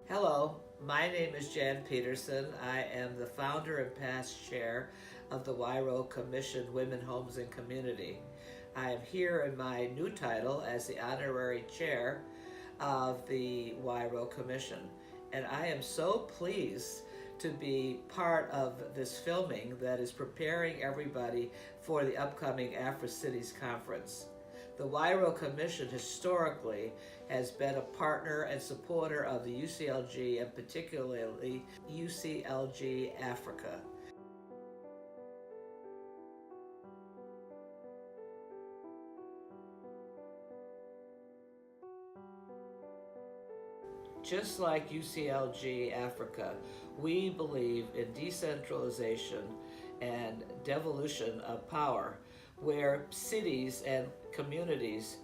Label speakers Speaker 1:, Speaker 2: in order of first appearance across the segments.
Speaker 1: Hello, my name is Jan Peterson. I am the founder and past chair of the Huairou Commission Women, Homes and Community. I am here in my new title as the Honorary Chair of the Huairou Commission. And I am so pleased to be part of this filming that is preparing everybody for the upcoming Africities conference. The Huairou Commission historically has been a partner and supporter of the UCLG and particularly UCLG Africa. Just like UCLG Africa, we believe in decentralization and devolution of power, where cities and communities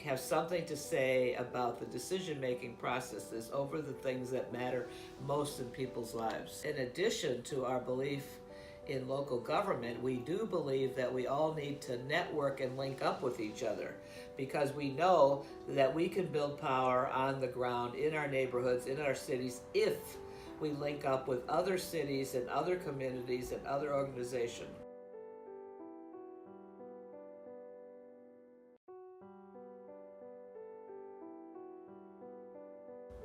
Speaker 1: have something to say about the decision-making processes over the things that matter most in people's lives. In addition to our belief in local government, we do believe that we all need to network and link up with each other, because we know that we can build power on the ground in our neighborhoods, in our cities, if we link up with other cities and other communities and other organizations.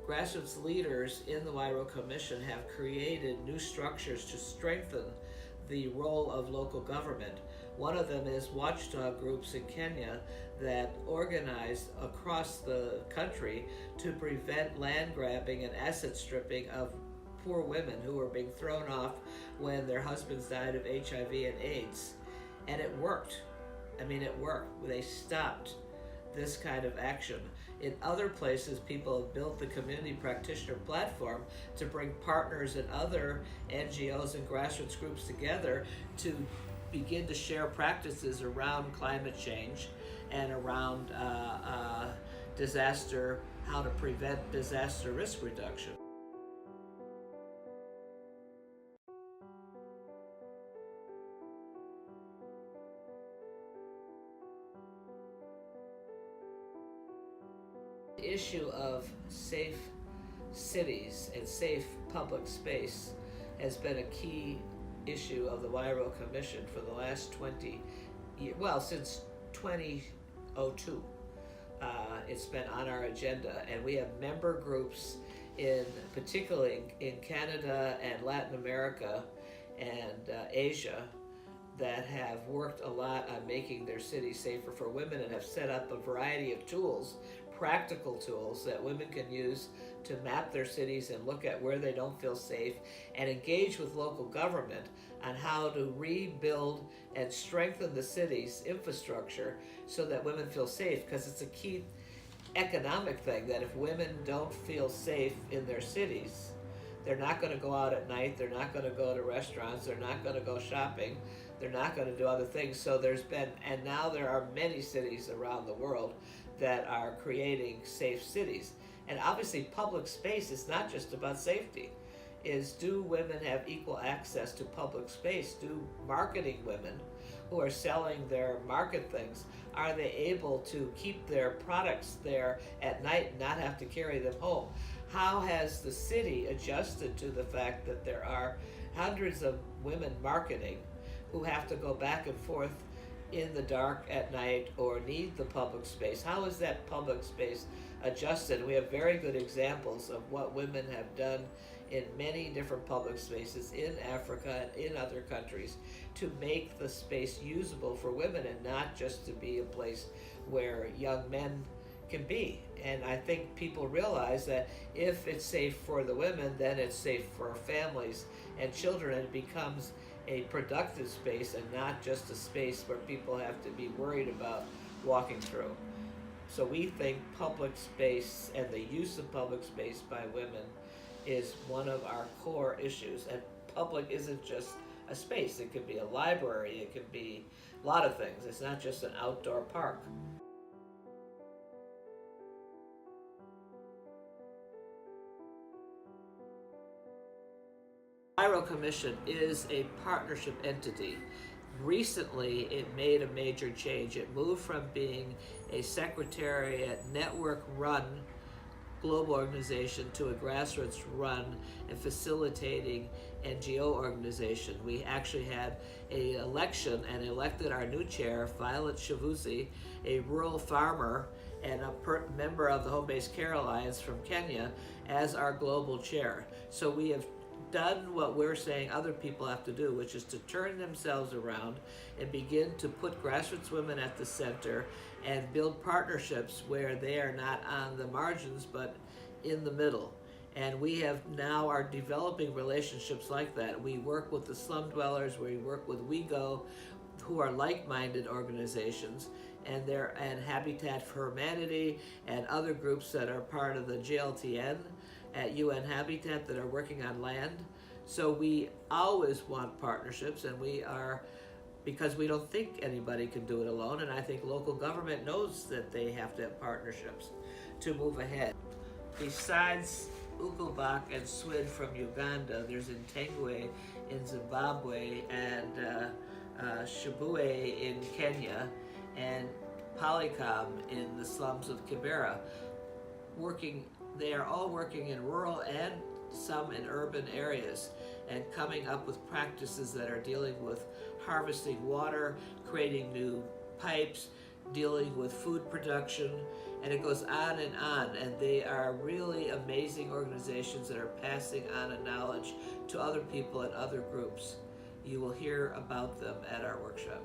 Speaker 1: Grassroots leaders in the Huairou Commission have created new structures to strengthen the role of local government. One of them is Watchdog Groups in Kenya that organized across the country to prevent land grabbing and asset stripping of poor women who were being thrown off when their husbands died of HIV and AIDS. And it worked. I mean, it worked. They stopped this kind of action. In other places, people have built the community practitioner platform to bring partners and other NGOs and grassroots groups together to begin to share practices around climate change and around disaster, how to prevent disaster risk reduction. The issue of safe cities and safe public space has been a key issue of the Huairou Commission for the last 20 years, well, since 2002. It's been on our agenda, and we have member groups particularly in Canada and Latin America and Asia that have worked a lot on making their cities safer for women and have set up a variety of tools, practical tools that women can use to map their cities and look at where they don't feel safe and engage with local government on how to rebuild and strengthen the city's infrastructure so that women feel safe, because it's a key economic thing that if women don't feel safe in their cities, they're not going to go out at night, they're not going to go to restaurants, they're not going to go shopping, they're not going to do other things. So and now there are many cities around the world that are creating safe cities. And obviously public space is not just about safety. Do women have equal access to public space? Do marketing women who are selling their market things, are they able to keep their products there at night and not have to carry them home? How has the city adjusted to the fact that there are hundreds of women marketing who have to go back and forth in the dark at night or need the public space? How is that public space adjusted? We have very good examples of what women have done in many different public spaces in Africa and in other countries to make the space usable for women and not just to be a place where young men can be. And I think people realize that if it's safe for the women, then it's safe for families and children, and it becomes a productive space and not just a space where people have to be worried about walking through. So we think public space and the use of public space by women is one of our core issues. And public isn't just a space. It could be a library, it could be a lot of things. It's not just an outdoor park. The Huairou Commission is a partnership entity. Recently, it made a major change. It moved from being a secretariat network-run global organization to a grassroots run and facilitating NGO organization. We actually had an election and elected our new chair, Violet Shavuzi, a rural farmer and a member of the Home-Based Care Alliance from Kenya, as our global chair. So we have done what we're saying other people have to do, which is to turn themselves around and begin to put grassroots women at the center and build partnerships where they are not on the margins but in the middle. And we have now are developing relationships like that. We work with the slum dwellers, we work with WeGo, who are like-minded organizations, and Habitat for Humanity and other groups that are part of the GLTN at UN Habitat that are working on land. So we always want partnerships, and we are, because we don't think anybody can do it alone, and I think local government knows that they have to have partnerships to move ahead. Besides Ukobak and Swid from Uganda, there's Intengwe in Zimbabwe, and Shibue in Kenya, and Polycom in the slums of Kibera. They are all working in rural and some in urban areas, and coming up with practices that are dealing with harvesting water, creating new pipes, dealing with food production, and it goes on. And they are really amazing organizations that are passing on a knowledge to other people and other groups. You will hear about them at our workshop.